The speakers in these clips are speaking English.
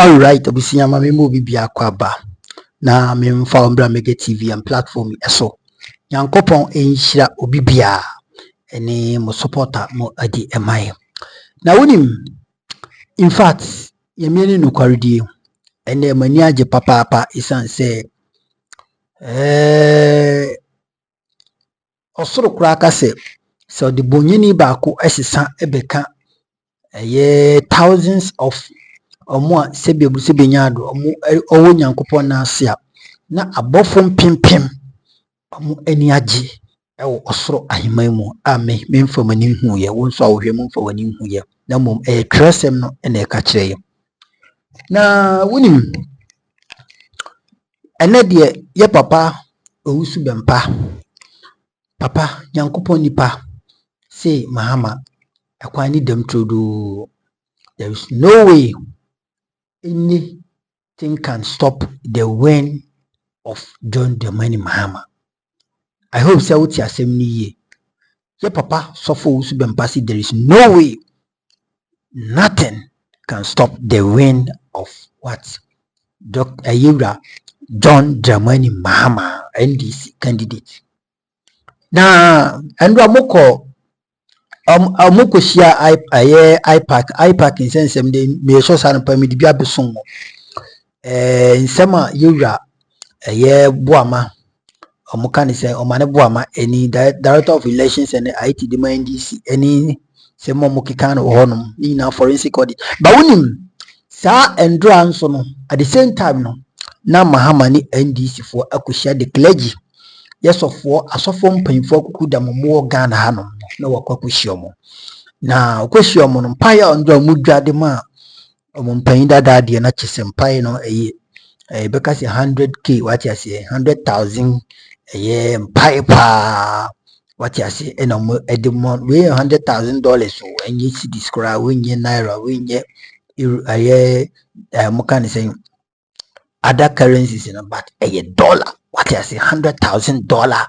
All right, obusia ma me mo bibia kwaba na me mfa ombra mega TV and platform eso. Yankopon enhyira obibia ene mo supporter mo adi emai. Na wonim in fact yemieni no kwaredie ene mani age papa isan se osoro kura aka se de bonyini baako esesa ebeka thousands of omo a sebe nyaado omo owo Nyankopon na asia na abofo pimpim omo ani age ewo osoro ahiman mu ame memfa mani hu ye wo nso awohwe mu mfa wani hu ye na mom tresem no ena e ka kire ye na wonim ene de ye papa Owusu Bempah papa Nyankopon nipa say Mahama akwani dem trodo. There is no way anything can stop the win of John Mahama. I hope say what you asem ni ye. Ye papa Sofo Owusu Bempah say there is no way nothing can stop the win of what Dr. Ayura John Dramani Mahama NDC candidate. Na andwa moko amoko shia iPack in sense de me so san pa me di bia beson nsema Yura boama omuka ni se omane boama any director of elections and IT de NDC any sema mukika no honum ni na forensic audit ba wonim sa endra nso no at the same time no na Mahama ni NDC for akohia the clergy yes of asofo mpanyimfo akuku da mo Ghana hanom na wakwakohia mo na okohia mo no mpaya ondra mu dwade ma omo mpanyin dada de na chese mpaye no beka se 100k what you say 100,000 mpaye pa what you say ena mo edemon we $100,000 so enye cedis kra we nye naira we nye mo kan say other currencies in but dollar what you say $100,000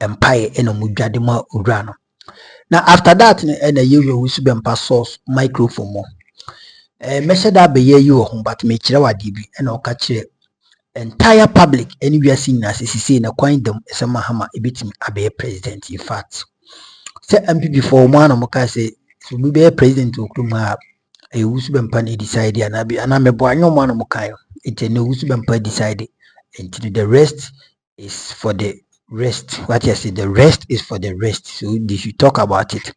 empire ena mo dwade ma owura no na after that ena Rev Owusu Bempah source microphone mo measure that be ye you but me kire wade bi ena o ka kire entire public anywhere seen as say na kwan dem ese Mahama ebetimi abe president. In fact say NPP for man mo ka say so be president okuma Owusu Bempah na decide ana me bo anyo man mo kan it no Owusu Bempah decide until the rest is for the rest. What you say, the rest is for the rest. So they should talk about it.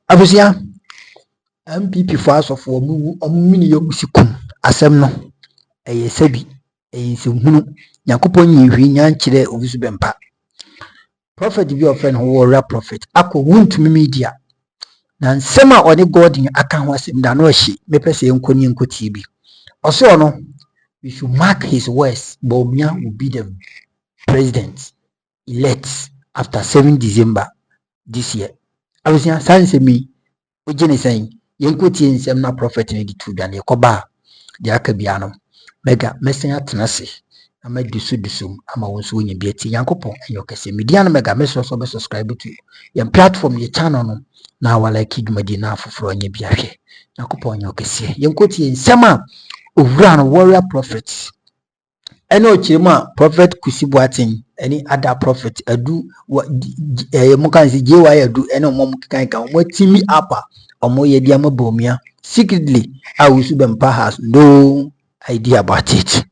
Abusia MPP for us of mini yobusikum asem no sebi nsehunu Yakopon yiwi nyankyere Owusu Bempah prophet be your friend who real prophet akọ wuntumi media na nsema oni godin aka ho asem da no hye mepese enkoni enkoti bi oso no we should mark his words. Bobia will be the president elect after 7 December this year. I was saying me ojene saying yenkoti nsem na prophet ne ditu da ne koba de akabiano mega mesenya tenase ama disudusum ama wonso wonya biati Yankopon enyo kase media na mega meso so be subscribe to your platform your channel no na wala kidumadi na afoforo nya biahwe Yankopon enyo kase yenkoti nsema owura no warrior prophet eno chirima prophet Kusibuatin any other prophet adu mo kan si JY adu eno mo kan mo timi apa omo ye dia mabomia secretly Owusu Bempah has no idea about it.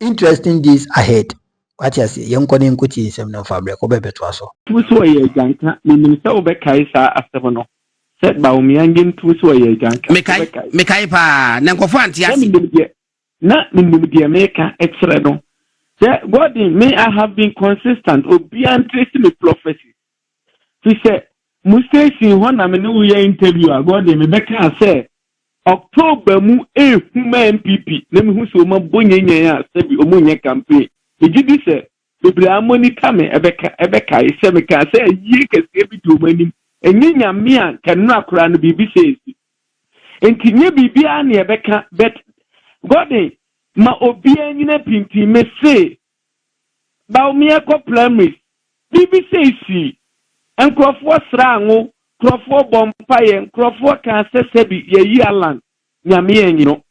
Interesting days ahead. What you say yenkoni nkoti nsem na fabre ko bebeto aso tuso ye janka minim se obekai sa asem no se ba omiange tuso ye janka mekai pa na nkofo antiase na minim de meka extra no God may I have been consistent obi trace me prophecy he said mustasi ho na me no ye interview God me beka say October mu huma NPP na me hu so ma bonyenyen ya sabi omunye campaign ejidi se bebre amoni kame ebeka ise me ka say yi kese bi do mani enye nyame a kanu akora no bibi sesi enti nye bibia na ebeka bet God ma obi anyina pinti me say ba omi ekọ primaries bibi sesi enkrofo srango krofo bompaye krofo ka sesebi ye yi alan nyame enyino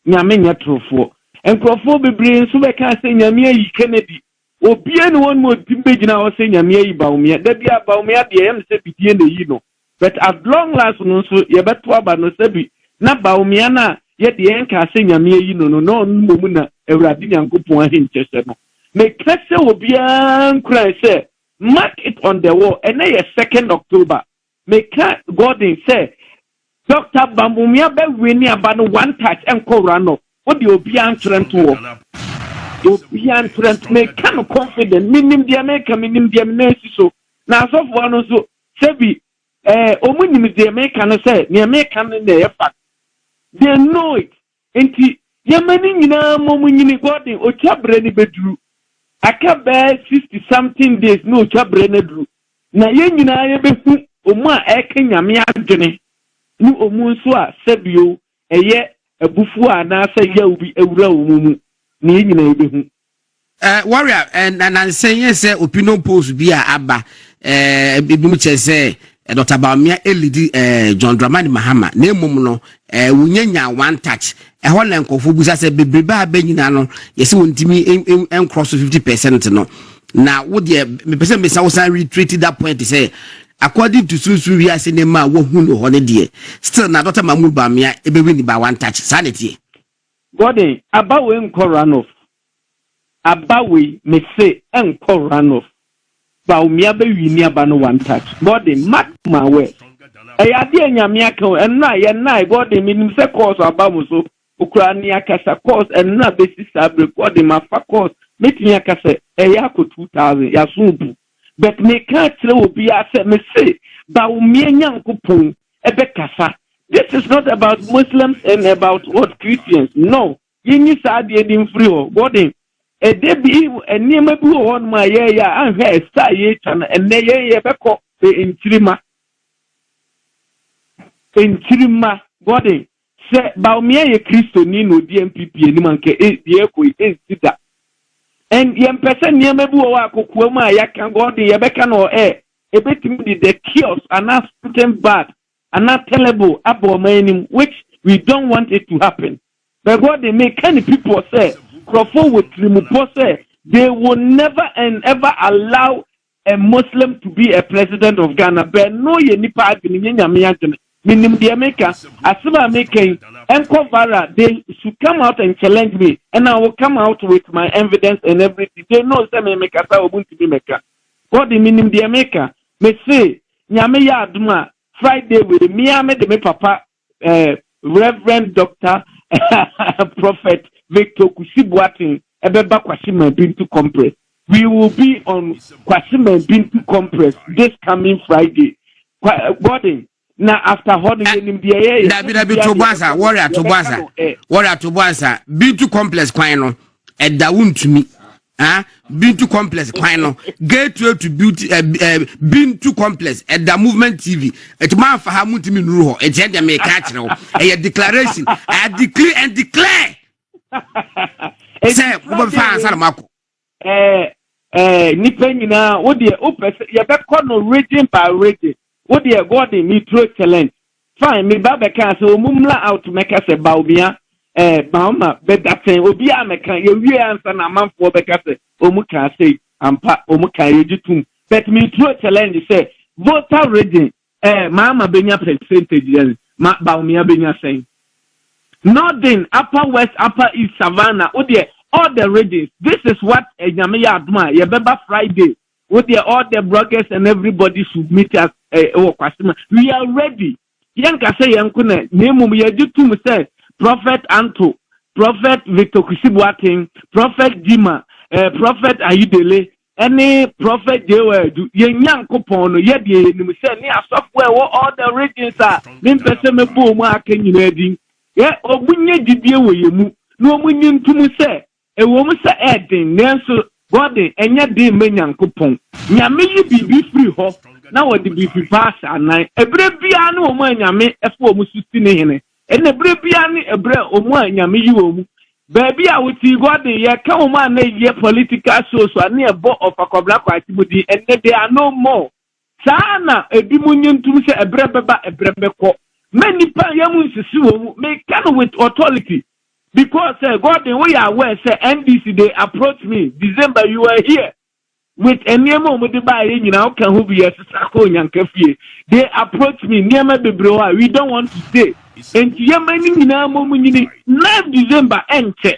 nyame nya trofo enkrofo bebre nso be ka say nyame ayi Kennedy obia ne won mo timbe gina o say nyame ayi Bawumia da bia Bawumia de yam se bidie na yi no but at long last no so ye beto aba no se bi na Bawumia na ye de en ka say nyame ayi no mu na Awurade Nyankopon ahinchese no me kase obia nkra say mark it on the wall and na 2nd October me ka Gordon say Dr. Bawumia be wini aba no one touch enko run up what the obia ntrent wo obia ntrent me kan confident minim dia me ka minim dia me so na so for no so sebi omunim dia me kan say ne me kan na e fact they know it enti yemani nyina momunyini Gordon ochabre ni beduru aka be 60 something days no ochabre na duru na ye nyina ye behu omu a eka nyame adwene ni omu nso a sebio eye abufu a na asa ya ubi ewura omu ni ye nyina ye behu warrior and say opinion polls bi a aba bibimu che say Dr. Bawumia elidi John Mahama na emum no wunyanya one touch ho na nkofo busa say bebreba abanyina no yesi wontimi encross 50% no na wo de me pese me sa wo san retreat that point say according to Susu we are cinema wo hu no ho ne de still na Dr. Mahama Bawumia ebewini ba one touch sanity Gordon abawe nkoranov abawe me say enkoranov Bawumia be wini aba no one touch Gordon mark my way ade anyame aka enna ye na Gordon minim se course abamu so Ukraine akasa course enna besi sabre Gordon ma fa course metimi akasa yakọ 2000 ya sunbu but me ka tire obi ase me say Bawumia Nyankopon ebe kasa. This is not about Muslims and about what Christians. No. Yinyi sa de din free o. Gordon e de bi enema bi wo on ma ye ya anhwe sta ye twan enne ye beko enchirima Gordon se Bawumia ye Kristo ni no di NPP eni manke ye ko sida and ye mpese niema bi wo akokua ma ya kan Gordon ye beka no ebetimi the chaos and certain bad and not terrible abomanim which we don't want it to happen. But what they make any people say, Crawford with Trimupo say, they will never and ever allow a Muslim to be a president of Ghana. But no ye nipa minim the America, as I'm making Enkovara, they should come out and challenge me, and I will come out with my evidence and everything. They know some America won't be Mecca. What the minim the America may say, Nyame ya aduma Friday with me, I made me papa, Reverend Dr. Prophet Victor Kusibwatin, Ebeba Kwashima Bintu Compress. We will be on Kwashima Bintu Compress this coming Friday. Gordon, now after holding him the David Tobaza, warrior Tobaza, Bintu Complex Quino, and Daun to me. Bintu Complex Quino, gateway to beauty, Bintu Complex at the Movement TV. It's man for Hamutimi Ruho, it's head and make catch now. A declaration, I declare and declare. Say, what fans are Marco? Nipena, what dear Opus, your back corner region by region. What dear God in me through talent. Fine, me Babaka, so Mumla out to make us a Bawumia. Mahama, but that thing will be a mecha. You answer a month for Becca. Omuka say, Omuka Ejitum. But me through challenge say, voter reading, Mama Benya percentage, Bawumia Benya saying. Northern, Upper West, Upper East, Savannah, all the readings. This is what Yamia Adma, Yabeba Friday. All the bloggers and everybody should meet us. We are ready. Yanka say, Yankuna, Nemu Yajitum say. Prophet Anto, Prophet Victor Kusibwatin, Prophet Jima, Prophet Ayudele, any Prophet Jewe, Yang Kopono, Yedi, Nimuseni, software, all the regions are, Nimpeseme Boma, can you ready? Yeah, or when you did you, no winning to me say, a woman say, Edding, Nancy, Gordon, and yet de Menyan Kopon. Yami be free ho, now what the be pass at night. A brave piano, man, Yami, a four Mussini. And the Brebiani a bread or one yami. Baby, I would see what the year come on a political source or near board of a cobra activity, and there are no more. Sana a dimunion to say a breba a brebeco. Many payamus make can with authority. Because God, we are aware, say NDC, they approached me. December, you were here. With a name with the buy, you know, can who be a they approached me, near my baby. We don't want to stay. And Yamani, now, 9 December, enter.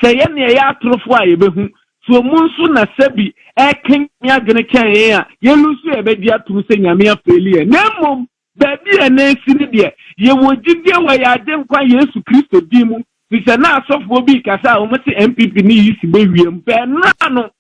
Say, any ya trofwa, behu. So, Monsoon, a sebi, a king, ya gonna carry ya. You lose a bedia to say, Yamia failure. Nemo, baby, and then see you would give you why I didn't quite use to Christo Demo. We say, now, soft will be Casa, almost NPP needs baby and Bernano.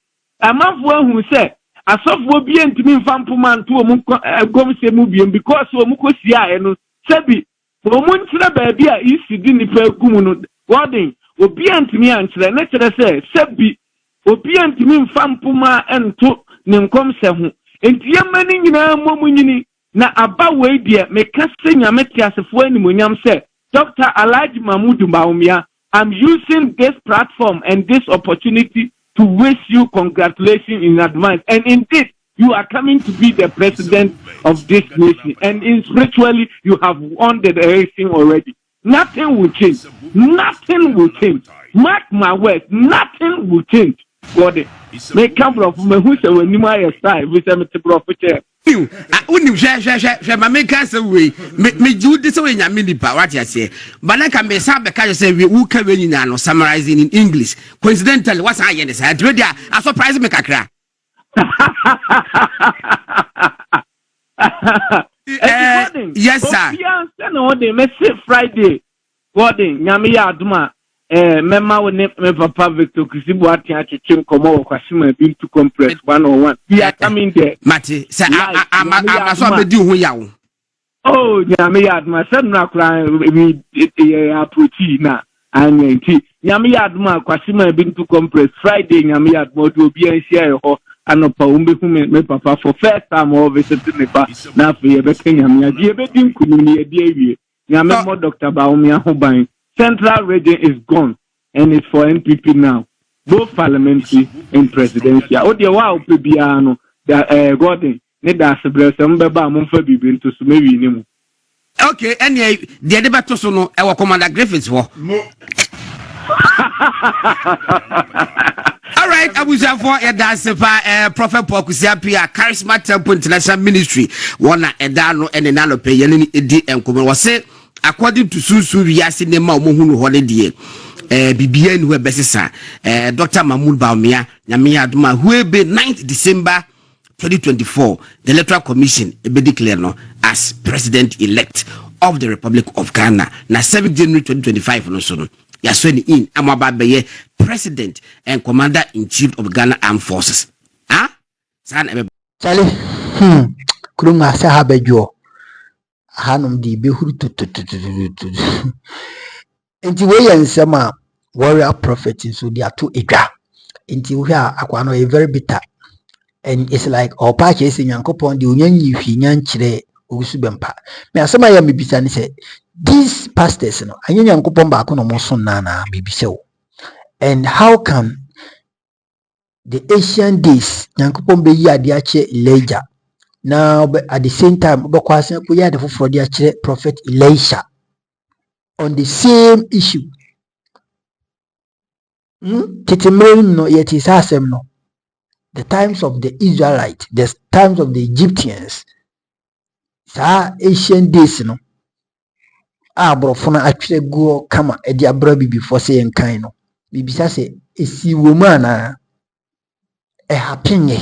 A man who said, a soft will be to me, Fampuman to a Gomse movie because Mukosia and Sebi, Momuntra baby, is sitting in the Gumuno, Warding, will be to me and the next say, Sebi, will be to me, Fampuma and to Nimcomse. And Yamani in a momuni, na about way dear, make casting a metias of when Munyam said, Dr. Alhaji Mahmoud Bawumia, I'm using this platform and this opportunity to wish you congratulations in advance. And indeed, you are coming to be the president of this nation. And in spiritually, you have won the racing already. Nothing will change. Nothing will change. Mark my words. Nothing will change. God, make come from me who say when you my style, we say me to prophet. Unim share my make us away. Me do this way in Milipa, what you say. But like I may say, we who can no summarizing in English. Coincidentally, what's I in this? I surprise me, Kakra. Yes, sir. Friday. Gordon, Yamiya Aduma. Mema we me papa Victor Kisibu ati achechim komo kwashima bin to compress 101. We are coming there. Mati, say I'm so be do hu yawo. Oh, Nyame Aduma said na kra we approach na anyanti. Nyame Aduma kwashima bin to compress Friday Nyame Aduma do obi anhia ho anopa umbehu me papa for first time o visit me pa na fe ye be Nyame adi e be dim kununi e di awie. Nyame mo Dr. Bawumia ho ban. Central region is gone and it's for NPP now, both parliamentary and presidential. Oh, the wow, Pibiano, the Gordon, Neda Sabres, and Baba Mumfa Bibin to Sumeri. Okay, and the debate to no, our Commander Griffiths war. All right, I was for a dance Prophet Pokusiapia, Charisma Temple International Ministry, one a dano and an allope, Yanni and Kuma was said. According to Susu Riasi Nema Mohunu Holiday, BBN who besisa, Dr. Mahmoud Bawumia, Nyamiya Aduma, who will be 9th December 2024, the Electoral Commission be declared no as President-elect of the Republic of Ghana. Na 7th January 2025, no soon. Yasweni in Amababeye, President and Commander-in-Chief of Ghana Armed Forces. Ah? Charlie, Kurunga Sahabejo. Hanum di behuru enti we yansema warrior prophet so they are too edwa enti we are akwano a very bitter and it's like our patch is Yankopon the onyanyi hwi nyankyere Owusu Bempah me asema ya mebisa ni say these pastors no anya Yankopon ba ko no mo so na mebisa wo and how can the ancient days Yankopon be yi ade ache Elijah. Now, but at the same time, we had the prophet Elisha on the same issue. The times of the Israelites, the times of the Egyptians, ancient days, no. Brofona actually go come at the abrabi before saying kind of. Bibisa say, is the woman a happy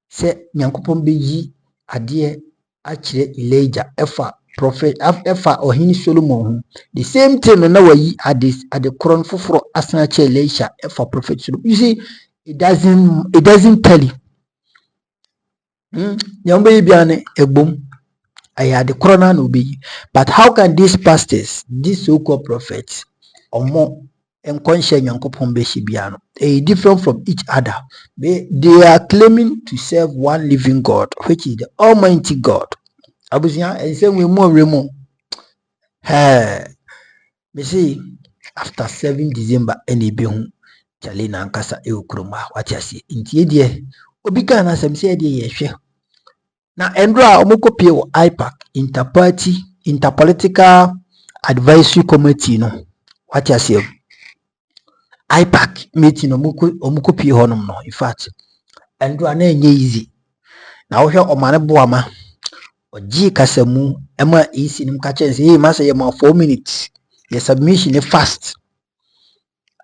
say, Yankopon be Adie achire Elijah efa prophet efa ohini Solomon the same thing na wayi at the crown foforo asan achire Elisha efa prophet Solomon. You see, it doesn't tell you. Nyambe biane ebom aya the crown no be. But how can these pastors, these so-called prophets, or more unconscious Yankopon Beshibiano, different from each other? They are claiming to serve one living God, which is the Almighty God. Abusia and say we more remo. Me see after 7 December any behun Chalina Ankasa Eukroma, what you see in Tiedie Obika na some say ye. Now Endra Omokopio IPAC interparty interpolitical advisory committee no what you see. IPAC meeting omuko pie honum no. In fact, and na enye easy. Na wo hwe omane boama. Oji kasamu ema isi nim ka chen say ma say ma 4 minutes. Your submission fast.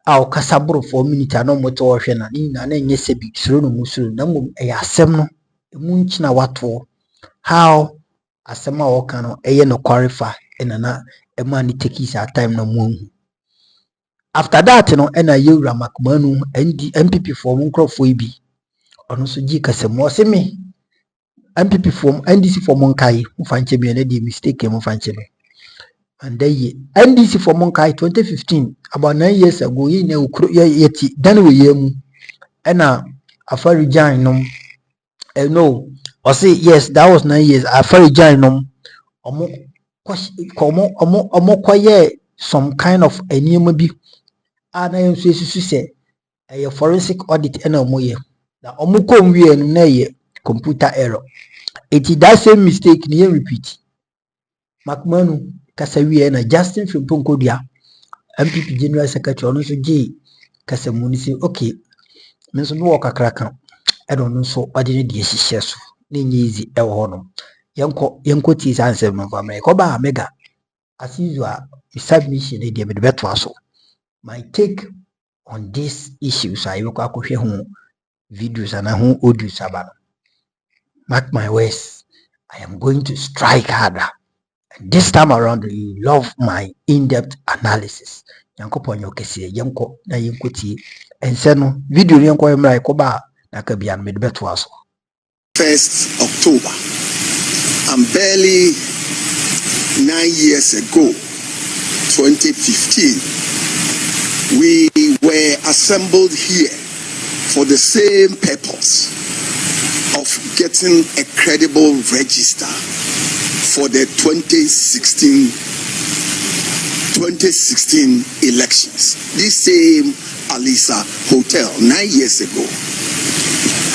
Aw kasabro 4 minutes ano moto wo hwe na ni na enye sebi suro no musuro na mum asem no emu nchina wato how asem a wo ka no no qualify na ema ni take his time no mu. After that no na yewura makmanu NPP for mu nkrofo ibi ono so ji kasamu o se me NPP form NDC for Monkai, Mufanche me any mistake, Mufanche me. And they NDC for Monkai 2015, about 9 years ago, yeti, then we and afari janum. No, or say yes, that was 9 years. Afari janum, omo kwaye some kind of a new maybe. And I am say a forensic audit and a moye. The omuko we and computer error. It is that same mistake ni repeat. Makmanu kasawi na Justin Frimpong dia MPP General Secretary ono so J kasamu ni say okay me so no work akraka e don so ode ne die hihye so na nye easy e wo hono yenko ti ansem no fa me ko ba mega as usual submission e die me beto aso. My take on this issue so I will akohwe ho videos and ho audio sabano. Mark my words, I am going to strike harder. And this time around, you love my in-depth analysis. Yanko ponyo kesi yanko na yinkoti enseno video yanko yemra ikoba na kabian medbeto aso. 1st October. And barely 9 years ago, 2015, we were assembled here for the same purpose of getting a credible register for the 2016 elections. This same Alisa Hotel 9 years ago.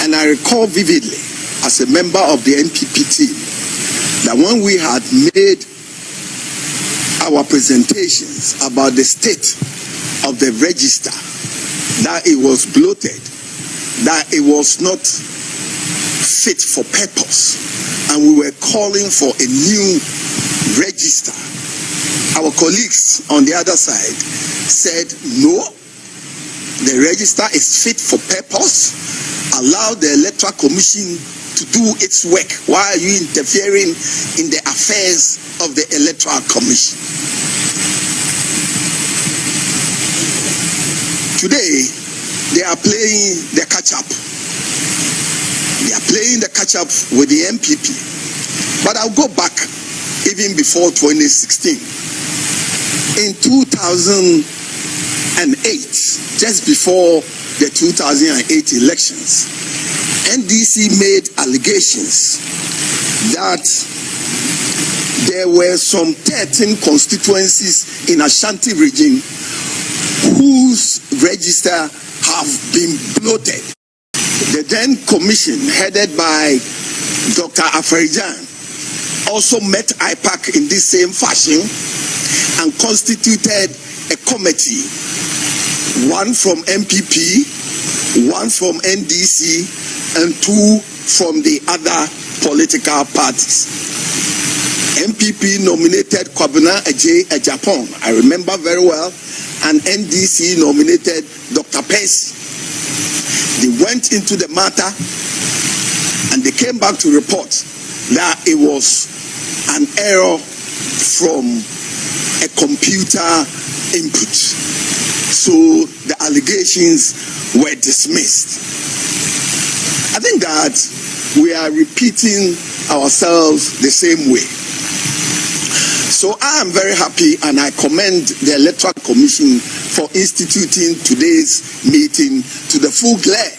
And I recall vividly as a member of the NPP team that when we had made our presentations about the state of the register, that it was bloated, that it was not fit for purpose, and we were calling for a new register. Our colleagues on the other side said, no, the register is fit for purpose. Allow the Electoral Commission to do its work. Why are you interfering in the affairs of the Electoral Commission? Today, they are playing the catch-up. They are playing the catch-up with the NPP. But I'll go back even before 2016. In 2008, just before the 2008 elections, NDC made allegations that there were some 13 constituencies in Ashanti region whose register have been bloated. The then commission, headed by Dr. Afarijan, also met IPAC in this same fashion and constituted a committee, one from NPP, one from NDC, and two from the other political parties. NPP nominated Kwabena Ejapon, I remember very well, and NDC nominated Dr. Percy. They went into the matter and they came back to report that it was an error from a computer input. So the allegations were dismissed. I think that we are repeating ourselves the same way. So I am very happy and I commend the Electoral Commission for instituting today's meeting to the full glare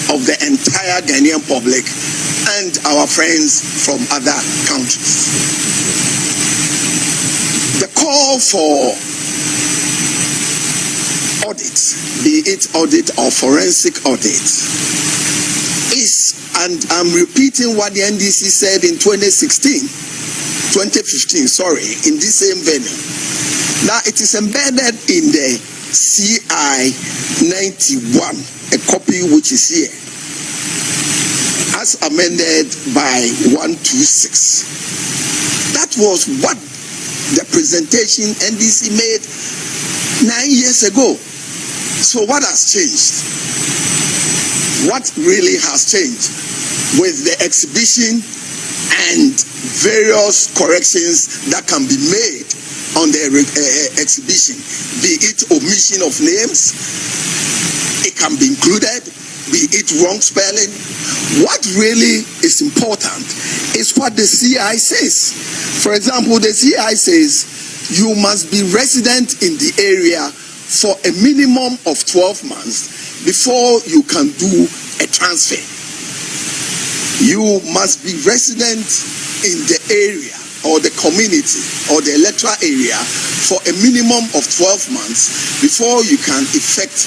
of the entire Ghanaian public and our friends from other countries. The call for audit, be it audit or forensic audit, is, and I'm repeating what the NDC said in 2015, in this same venue, that it is embedded in the CI 91, a copy which is here, as amended by 126. That was what the presentation NDC made 9 years ago. So what has changed? What really has changed with the exhibition and various corrections that can be made on the exhibition, be it omission of names, it can be included, be it wrong spelling. What really is important is what the CI says. For example, the CI says you must be resident in the area for a minimum of 12 months before you can do a transfer. You must be resident in the area or the community or the electoral area for a minimum of 12 months before you can effect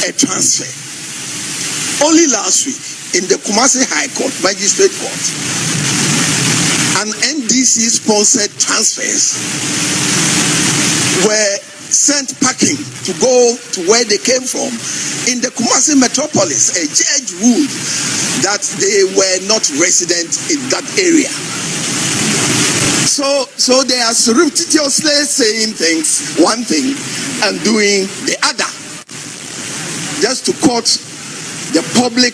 a transfer. Only last week in the Kumasi High Court, Magistrate Court, an NDC sponsored transfers were sent packing to go to where they came from. In the Kumasi metropolis, a judge ruled that they were not resident in that area. So they are surreptitiously saying things, one thing, and doing the other, just to court the public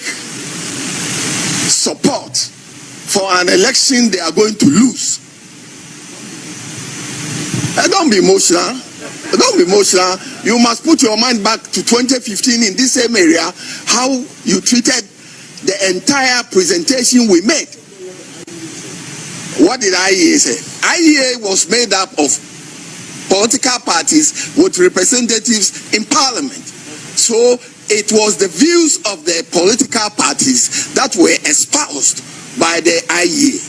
support for an election they are going to lose. Don't be emotional. Don't be emotional. You must put your mind back to 2015 in this same area, how you treated the entire presentation we made. What did IEA say? IEA was made up of political parties with representatives in parliament. So it was the views of the political parties that were espoused by the IEA.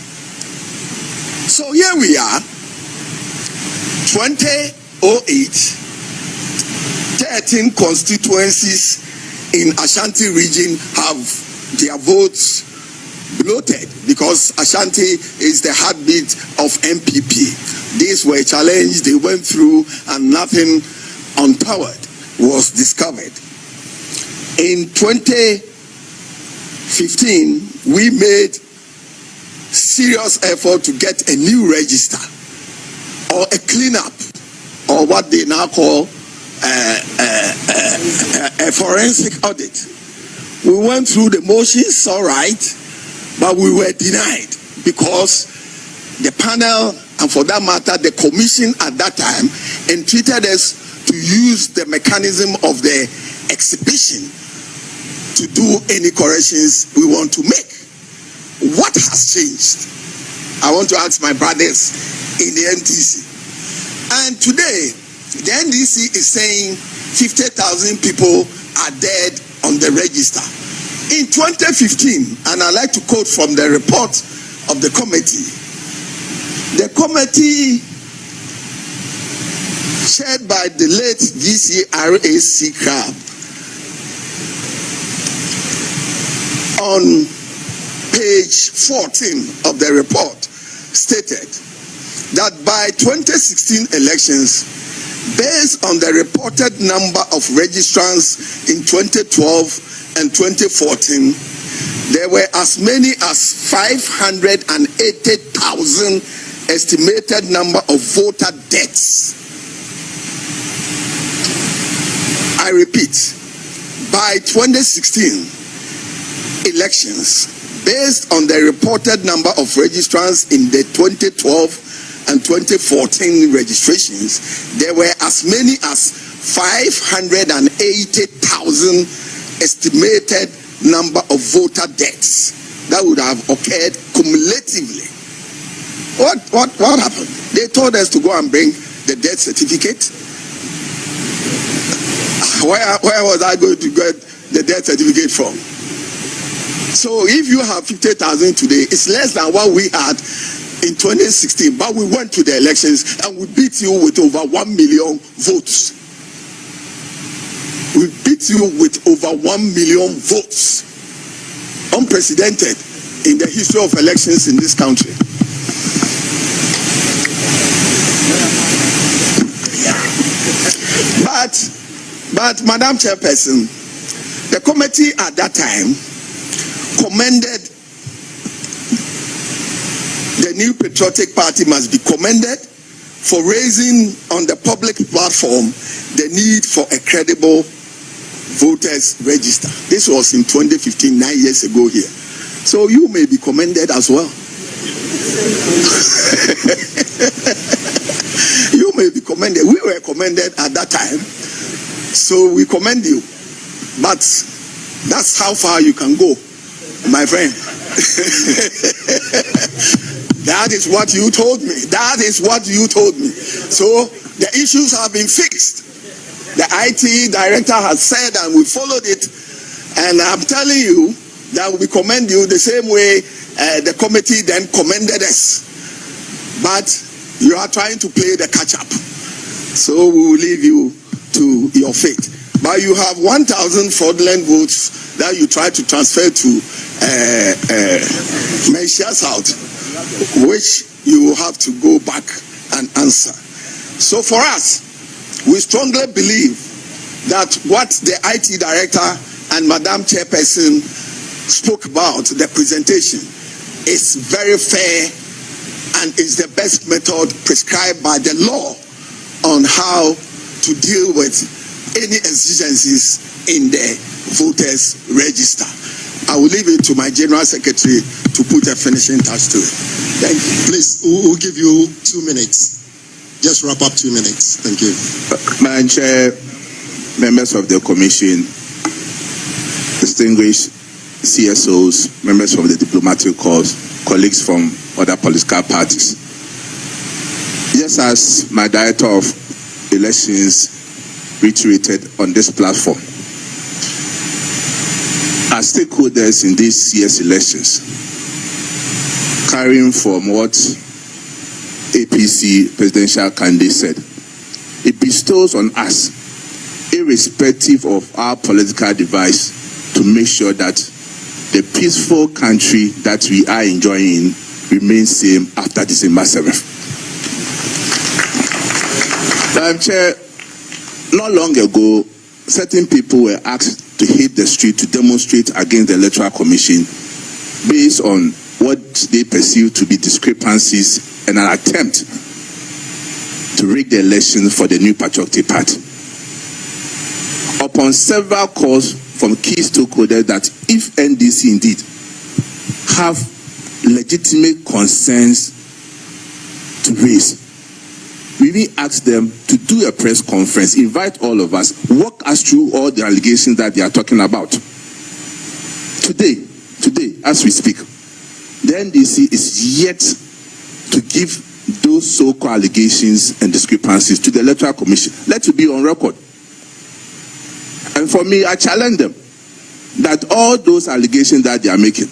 So here we are, 2008, 13 constituencies in Ashanti region have their votes bloated because Ashanti is the heartbeat of NPP. These were challenged, they went through, and nothing untoward was discovered. In 2015, we made serious effort to get a new register or a cleanup, or what they now call a forensic audit. We went through the motions, all right, but we were denied because the panel, and for that matter, the commission at that time, entreated us to use the mechanism of the exhibition to do any corrections we want to make. What has changed? I want to ask my brothers in the NDC. And today, the NDC is saying 50,000 people are dead on the register. In 2015, and I like to quote from the report of the committee chaired by the late GCRAC Crab, on page 14 of the report, stated that by 2016 elections, based on the reported number of registrants in 2012 and 2014, there were as many as 580,000 estimated number of voter deaths. I repeat, by 2016 elections, based on the reported number of registrants in the 2012 and 2014 registrations, there were as many as 580,000 estimated number of voter deaths that would have occurred cumulatively. What happened? They told us to go and bring the death certificate. Where was I going to get the death certificate from? So if you have 50,000 today, it's less than what we had in 2016, but we went to the elections and we beat you with over 1 million votes. We beat you with over 1 million votes. Unprecedented in the history of elections in this country. But But Madam Chairperson, the committee at that time commended the New Patriotic Party must be commended for raising on the public platform the need for a credible voters register. This was in 2015, 9 years ago here. So you may be commended as well. You may be commended. We were commended at that time. So we commend you. But that's how far you can go, my friend. That is what you told me. That is what you told me. So the issues have been fixed. The IT director has said, and we followed it. And I'm telling you that we commend you the same way the committee then commended us. But you are trying to play the catch up. So we will leave you to your fate. But you have 1,000 fraudulent votes that you try to transfer to Messiah's house, which you will have to go back and answer. So for us, we strongly believe that what the IT director and Madam Chairperson spoke about, the presentation, is very fair and is the best method prescribed by the law on how to deal with any exigencies in the voters register. I will leave it to my General Secretary to put a finishing touch to it. Thank you. Please, we'll give you 2 minutes. Just wrap up 2 minutes. Thank you. Madam Chair, members of the Commission, distinguished CSOs, members from the diplomatic corps, colleagues from other political parties. Just as my Director of Elections reiterated on this platform, as stakeholders in these CS elections, carrying from what APC presidential candidate said, it bestows on us, irrespective of our political device, to make sure that the peaceful country that we are enjoying remains same after December 7th. Madam Chair, not long ago, certain people were asked to hit the street to demonstrate against the Electoral Commission based on what they perceive to be discrepancies and an attempt to rig the elections for the New Patriotic Party. Upon several calls from key stakeholders that if NDC indeed have legitimate concerns to raise, we will ask them to do a press conference, invite all of us, walk us through all the allegations that they are talking about. Today, as we speak, the NDC is yet to give those so-called allegations and discrepancies to the Electoral Commission. Let it be on record. And for me, I challenge them that all those allegations that they are making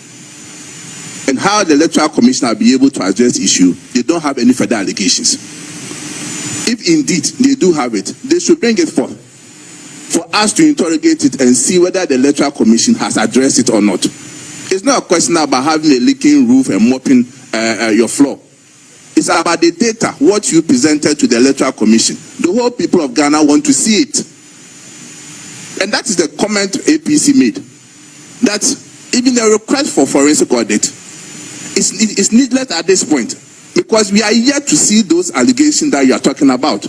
and how the Electoral Commission will be able to address the issue, they don't have any further allegations. If indeed they do have it, they should bring it forth for us to interrogate it and see whether the Electoral Commission has addressed it or not. It's not a question about having a leaking roof and mopping your floor. It's about the data, what you presented to the Electoral Commission. The whole people of Ghana want to see it. And that is the comment APC made. That even the request for forensic audit is needless at this point, because we are yet to see those allegations that you are talking about.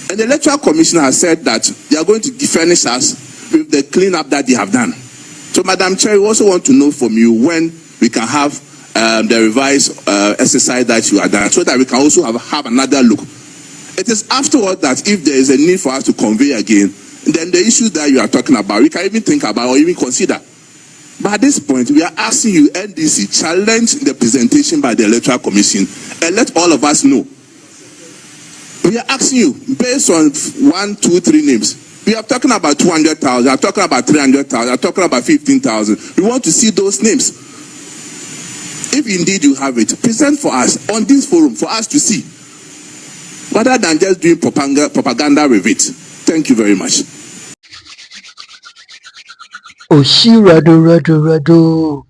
And the Electoral Commission has said that they are going to furnish us with the cleanup that they have done. So, Madam Chair, we also want to know from you when we can have the revised exercise that you have done, so that we can also have another look. It is afterward that if there is a need for us to convey again, then the issues that you are talking about, we can even think about or even consider. But at this point, we are asking you, NDC, challenge the presentation by the Electoral Commission and let all of us know. We are asking you, based on 1, 2, 3 names, we are talking about 200,000, we are talking about 300,000, we are talking about 15,000. We want to see those names. If indeed you have it, present for us on this forum for us to see, rather than just doing propaganda with it. Thank you very much. Oshi rado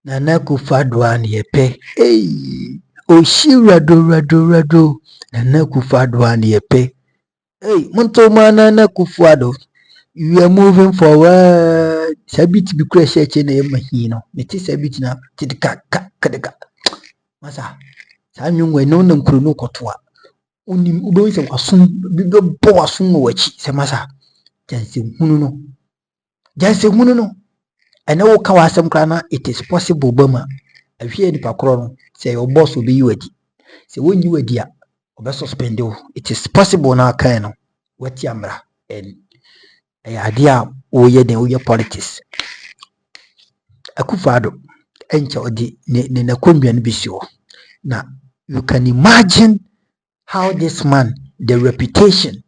Nana Kufadwan yepe. Hey, Oshi rado Nana Kufadwan yepe. Hey, Montomana na Kufuado. We are moving forward. Sabit be crash in a mahino. It is a bit now. Tidka. Masa. Sanyu we no num kruno kotwa. Unim ubo se wasum bibe bo wasum wachi. Se masa. Jansi hunu no. Jansi hunu no. And now kawasam krana, it is possible bama. I hear the pakron say your boss will be you. Say when you were dear, or suspend you. It is possible now, kind of. What yamra and a idea oye den oye politics. Akufado encha odi ne na konbia no bisio. Now you can imagine how this man, the reputation,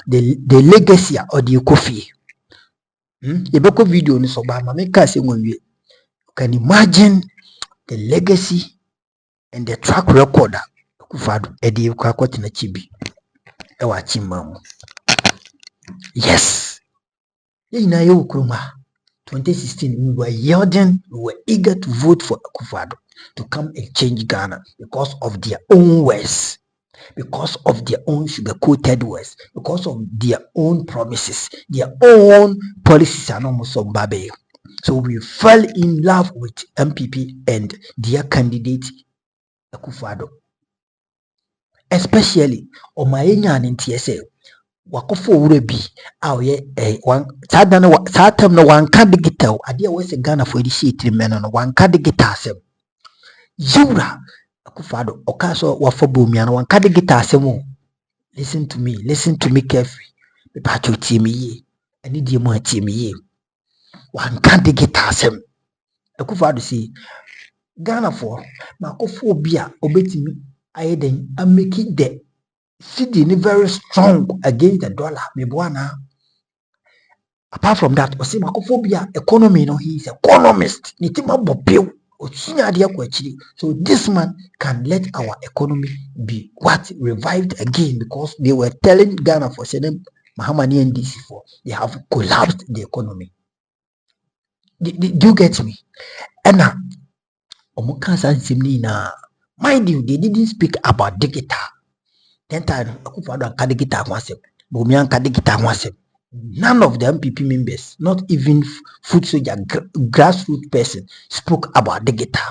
the legacy of the Kofi. Yebeko video ni so ba ma make say nwe. You can imagine the legacy and the track record Akufado edi kwakwati na chibi. Ewa chimam. Yes. Yina yo kruma. 2016, we were yielding, we were eager to vote for Akufado to come and change Ghana because of their own words, because of their own sugar-coated words, because of their own promises, their own policies and almost some babe. So we fell in love with NPP and their candidate Akufado. Especially Omayenya and TSA. Wakofo urebi awe one satam no one can digital idea was a Ghana for the shit men on one can digital sem Jura Akufado okaso wafobu mi and one can digital sem. Listen to me carefully. The patch of TME and need more TME one can digital sem Akufado see Ghana for makofo bia obetimi ayeden am making the city very strong against the dollar. Apart from that, Osimakophobia economy, no, he is economist. So this man can let our economy be revived again, because they were telling Ghana for saying Mahama and NDC for they have collapsed the economy. Do you get me? And now, mind you, they didn't speak about digital. Then time Akufado and digital concept, Bomian digital concept. None of the MPP members, not even food soldier, grassroots person, spoke about digital.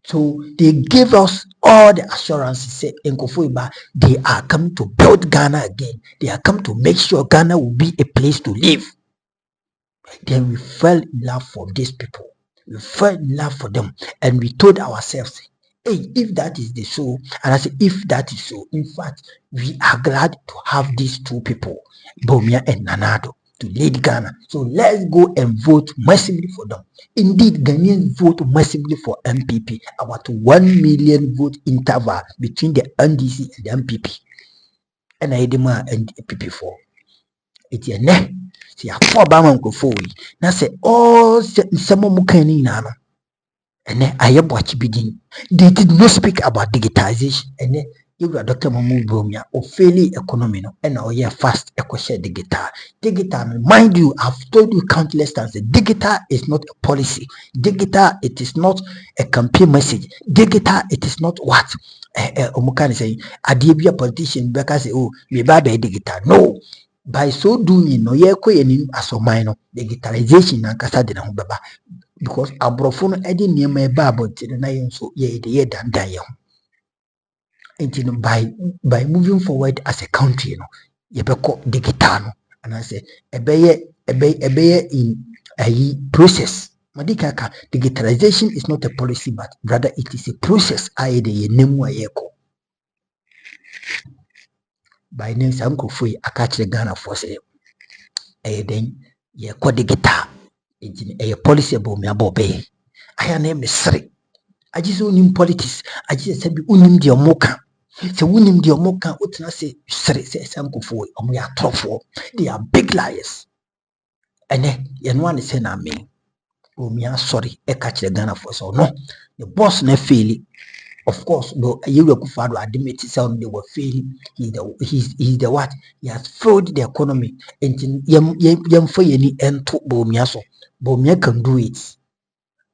So they gave us all the assurances. Say in Kofoiba, they are coming to build Ghana again. They are coming to make sure Ghana will be a place to live. Then we fell in love for these people. We fell in love for them, and we told ourselves, hey, if that is the so, and I said, if that is so, in fact, we are glad to have these two people, Bomia and Nanado, to lead Ghana. So let's go and vote massively for them. Indeed, Ghanaians vote massively for NPP, about 1 million vote interval between the NDC and the NPP. And I demand NPP for it. See, I thought about Manco. Now say, all some mukani nana. And then I am watching begin. They did not speak about digitization. And then you got Dr. Mamu Bomia or failing economy, and now yeah, fast equation digital. Digital, mind you, I've told you countless times that digital is not a policy. Digital, it is not a campaign message. Digital, it is not what Omukani saying. A DBA politician because say, oh, we buy digital. No. By so doing, no, yeah, as a minor digitalization and Casadina Baba. Because abrofo edi niema eba abotire na yenso ye de ye dandan ye ho. Enti by moving forward as a country, no, ye beko digital no, and I say ebeye in a process. Madikaka, digitalization is not a policy, but rather it is a process. I de ye nemu ayeko. By name sanko free akachire Ghana for say then ye ko digital. A policy about me about bay. I name is Sri. I just own politics. I just said, unim the moka. So, unim the moka, what I say, Sri says, Uncle for, and we are tough for. They are big liars. And then, one is saying, I mean, oh, me are sorry, I catch the Ghana for so no. The boss never fail. Of course, though a year ago, father admit himself they were failing. He's the what? He has failed the economy. And yam for any end to Bomiaso. Bomia can do it.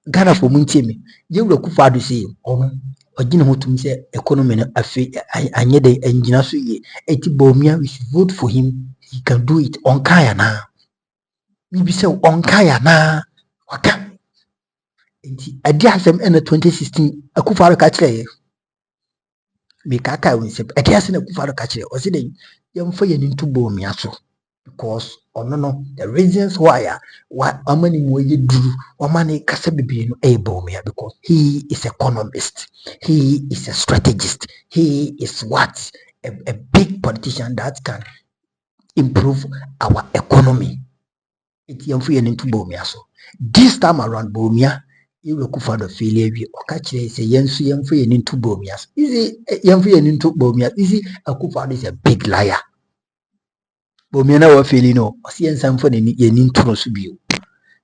Ghana for Muntimi. You look father say, oh, Ojin ho tum say economy no afi anye de engina so ye. Eti Bawumia, we should vote for him. He can do it. Onkaya na. Bibi say onkaya na. Waka. Enti adi asem na 2016 Akufo-Addo ka kire ye. Me kaka we say adi asem Akufo-Addo ka kire. O say den yemfa ye ntu Bawumia so. Because no the reasons why amani mo ye duru amani kasa bibi no Bawumia, because he is economist, he is a strategist, he is what a big politician that can improve our economy. It yamfu ye ntu Bawumia so. This time around Bawumia you will Akufo-Addo failure we okachire say yensu yamfu ye ntu Bawumia so. Easy yamfu ye ntu Bawumia. Easy Akufo-Addo is a big liar. Bawumia na wa feeling no osiyensa mfo ne ye ni nturo so bio.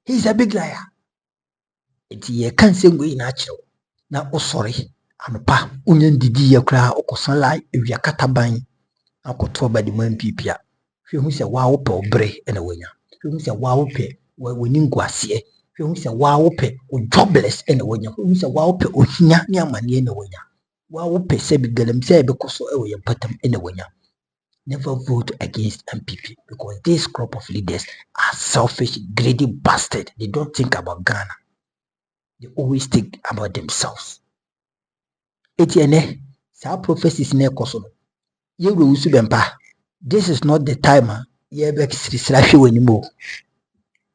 He is a big liar. Eti ye kan se ngwe na akyerɛw na osɔre anopa onye ndidi ye kra okosan la ewia kataban akoto ba di NPP a hwe hu se wa wo pe obre na wanya. Hwe hu se wa wo pe wani nguase. Hwe hu se wa wo pe o jobless na wanya. Hwe hu se wa wo pe ohia ne amane na wanya. Wa wo pe se bi galamsey be koso e wo ye patam na wanya. Never vote against NPP, because this crop of leaders are selfish, greedy bastards. They don't think about Ghana. They always think about themselves. Etienne, some prophecies ne koso. Rev Owusu Bempah. This is not the time. Ye be kisirahwe wanimo.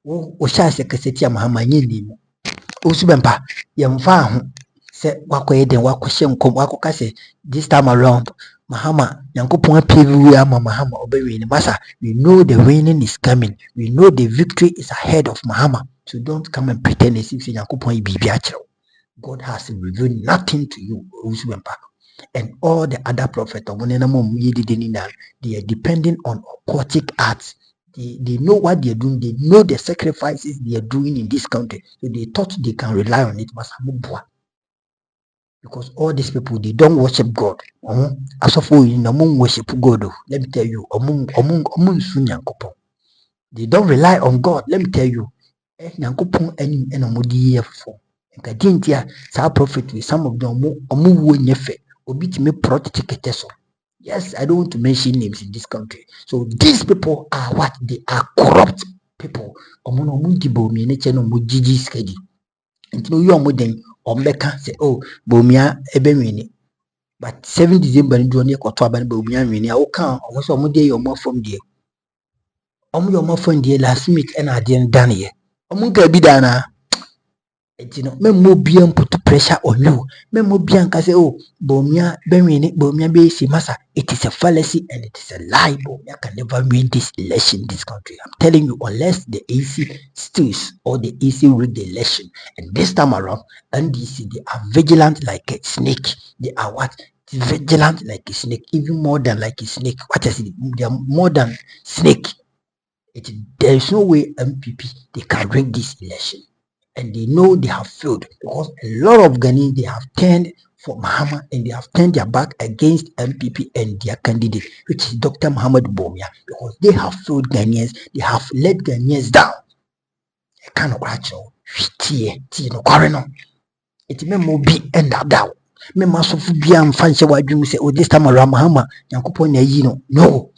Wo sha se kaseti Mahama nyini mu. Owusu Bempah, ye mfa ho. Se wakoye den wakohye nkom wakoka se this time around Mahama Nyankopon apiwu ama Mahama obewini masa. We know the winning is coming. We know the victory is ahead of Mahama. So don't come and pretend as if Nyankopon bibi akyerɛw. God has revealed nothing to you, Owusu Bempah. And all the other prophets, they are depending on occultic arts. They know what they are doing. They know the sacrifices they are doing in this country. So they thought they can rely on it. Because all these people, they don't worship God. As of all, you worship God. Let me tell you, they don't rely on God. Let me tell you, prophet with some of them yes, I don't want to mention names in this country. So these people are what? They are corrupt people. Say, oh, Bawumia ebemini. But 7 December in Johnny Kotwaban Bawumia mini. I will count almost a day or more from there. Your more from the last week and I didn't done here. Omunga bidana. You know, me put pressure on you. Me can say, oh, Bawumia bemini, Bawumia be massa. It is a fallacy and it is a lie. Bawumia can never win this election in this country. I'm telling you, unless the AC steals or the AC rig the election. And this time around, NDC, they are vigilant like a snake. They are what? Vigilant like a snake, even more than like a snake. What is it? They are more than snake. There is no way NPP they can rig this election. And they know they have failed because a lot of Ghanaians, they have turned for Mahama and they have turned their back against NPP and their candidate, which is Dr. Muhammad Bawumia, because they have failed Ghanaians, they have let Ghanaians down. I cannot watch it may more be end up down. Me must be fancy what you say, oh, this time around Mahama, Yankupon, no.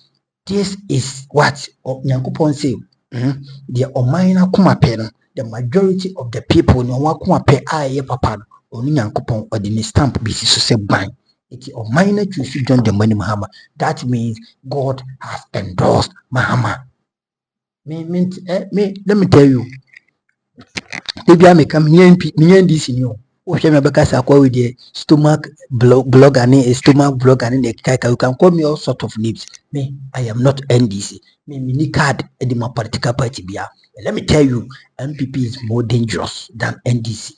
This is what Yankupon say. The Omaina Kumapeno. The majority of the people no wakuma pe aye papa no Nyankopon or the stamp be so say ban. It's a minor to John the money Mahama. That means God has endorsed Mahama. Let me tell you. Maybe I may come here this in you. Because I call with the stomach blog and a stomach blog and you can call me all sort of names. Me, I am not NDC. Me card in my political party. Let me tell you, NPP is more dangerous than NDC.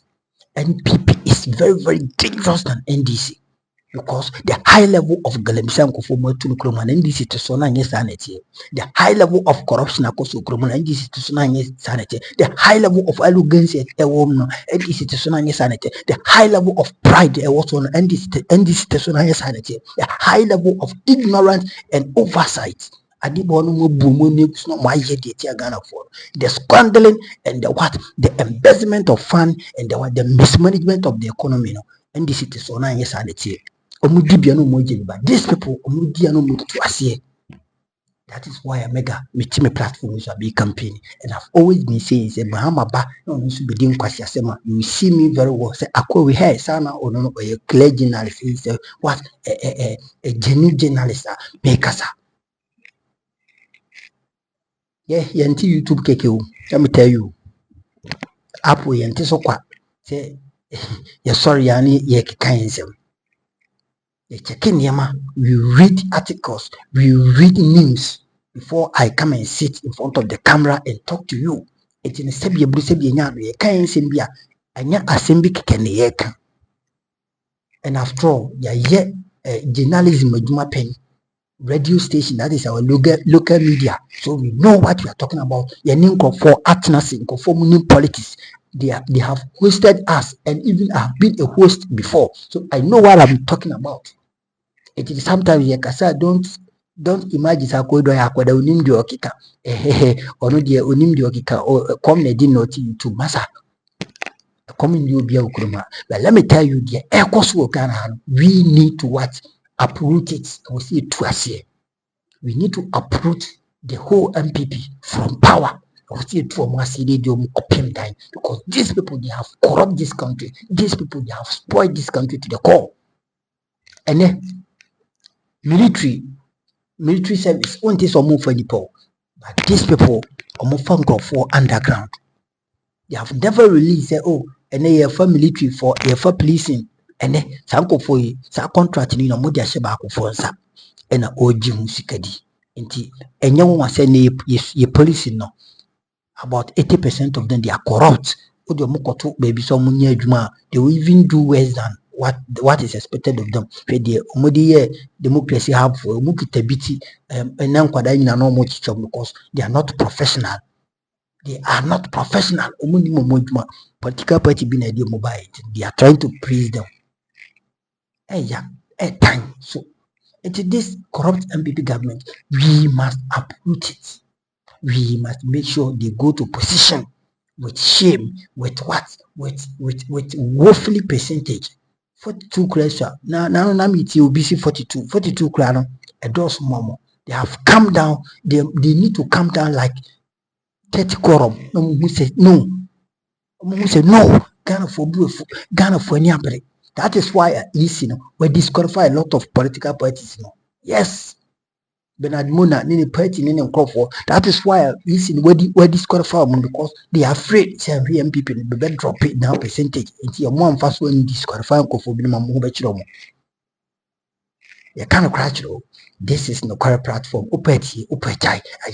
NPP is very, very dangerous than NDC. Because the high level of Galemsan Kofomo to Kroman NDC to Sona sanity, the high level of corruption Akoso Kroman NDC to Sona sanity, the high level of arrogance at Ewom NDC to Sona sanity, the high level of pride was on NDC to Sona sanity, the high level of ignorance and oversight. The squandering and the embezzlement of fund and the mismanagement of the economy. NDC to so na yes and it omudibia no moje but these people omudia no move to asie. That is why I mega meet me platform is a big campaign. And I've always been saying, say, Mahama ba, no, no, be doing kwasiasema. You see me very well. Say, akwe we hair, sana, or no, a clear journalist. Say, what, a genuine journalist, make us. Yeah, yanti YouTube keke. Let me tell you. Apo yanti so kwa. Say, yeah, sorry, yani, ye kikainse. We read articles, we read news before I come and sit in front of the camera and talk to you. It in a sebi brusebi nyano ye kan sembia anya asembi keke. And after all, journalism aduma pen radio station, that is our local media. So we know what we are talking about. For atnasi, for politics. They have hosted us and even have been a host before. So I know what I'm talking about. It is sometimes you can don't imagine sakodo ya kwada unim di okika ono die unim di okika or come na di not to masa come in you bia ukruma. But let me tell you the ekoso Ghana, we need to what uproot it. We see it twice here. We need to uproot the whole NPP from power. We see it from because these people they have corrupt this country. These people they have spoiled this country to the core. And then military service won't is move for the poor. But these people are more for underground. They have never released and they have for military for policing and then some for you contract in a sheba for and a oji musikadi. And you want to say you policing no about 80% of them they are corrupt. Baby some they will even do worse than what is expected of them. Democracy have for and now because they are not professional. They are not professional. Political party being a mobile. They are trying to praise them. Time. So it is this corrupt MPP government. We must uproot it. We must make sure they go to position with shame, with what? With woefully percentage. 42 crores. Now it's OBC 42 crores. A dose more. They have come down. They need to come down like 30 quorum. No, who said no. Who said no. Ghana for any. That is why we disqualify a lot of political parties. Yes. Bernard Mona, Nini Party, Nini Crawford. That is why we disqualify them because they are afraid to have people be drop it now percentage. It's your one first when disqualify for being a mobile. You can't crash. This is no correct platform. I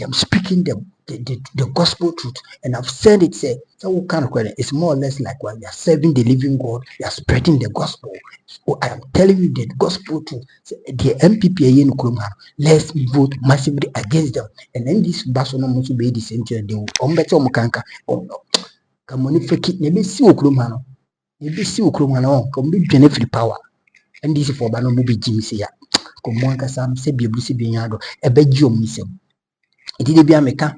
am speaking the gospel truth, and I've said it. So kind of credit. It's more or less like when you are serving the living God, you are spreading the gospel. So I am telling you the gospel truth. The NPP, let's vote massively against them, and then this Barcelona must be the same thing. They will better Mukanka. Oh no, come on, if you keep never see Ukrumano, never see Ukrumano, come be benefit power, and this is for Bano Mubi Jimmy. Komwanka sam se biebusi binyado ebeji omisem enti de bia meka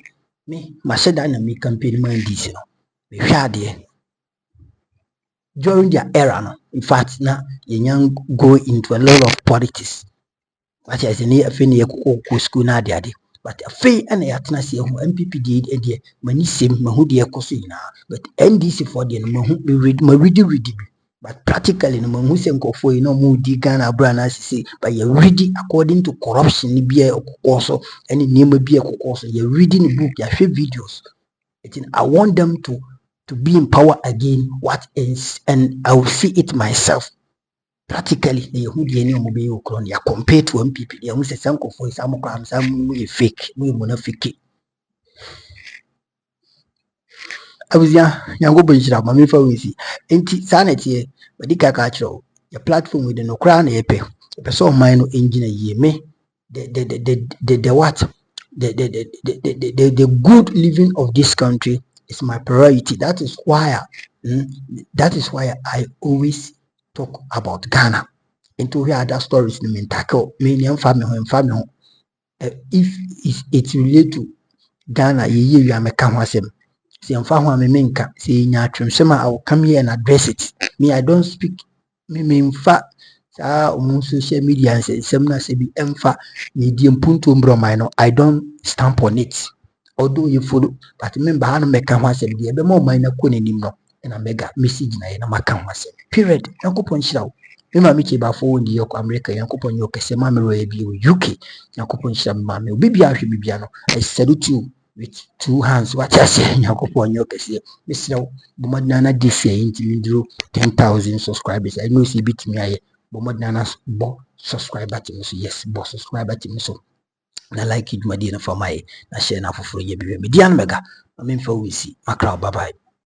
me masheda na me campaign man NDC no me hwade during their era no in fact na yenyan go into a lot of politics what is ni afeni ekoko school na ade but afei na yatena se hu MPP de mani sem mahu de ekoso ina but NDC for de no mahu me read but practically no man who say nkofo mo di Ghana brana sisi but you reading according to corruption ni bia okokoso any name bia okokoso you reading the book you share videos. I want them to be in power again what is and I will see it myself practically the who di any omobe okron ya compare to MPP they who say some nkofo is am kram some fake we monafiki abuzia nyango bonjira mama fa wisi enti sanete badika ka chiro your platform with no kra na yepe so man no engineer ye me the what the good living of this country is my priority. That is why I always talk about Ghana into where other stories in mentako me family if it relate to Ghana ye am asem. See, I'm far I will come here and address it. Me, I don't speak mfa saa social media nsɛm na sɛ bi ɛmfa media mpunto mbrɔman no I don't stamp on it, although you follow, but member ha no mɛka ho asɛm deɛ ɛbɛma ɔman no kɔ n'anim no ɛna mɛga message na yɛ na maka ho asɛm period. Nyankopɔn nhyira wo me ma me kyebafo wɔ ndi yɛkɔ America, Nyankopɔn nyɛ ɔkɛsɛ ma merɛ yɛ bi wɔ UK, Nyankopɔn nhyira me ma me obi bia ahwɛ bibia no I salute you with 2 hands. What I say, Nyankopɔn nyɛ ɔkɛsɛ mesrɛ wo bɔmmɔdena na this year ntimi nduro 10,000 subscribers. I know see bit me ayɛ bɔmmɔdena na bɔ subscriber to me so yes bɔ subscriber to me so na like it dwumadie no fa ma yɛ na share na afoforo yɛ bi me dia no mega ma memfa wo si makra bye bye.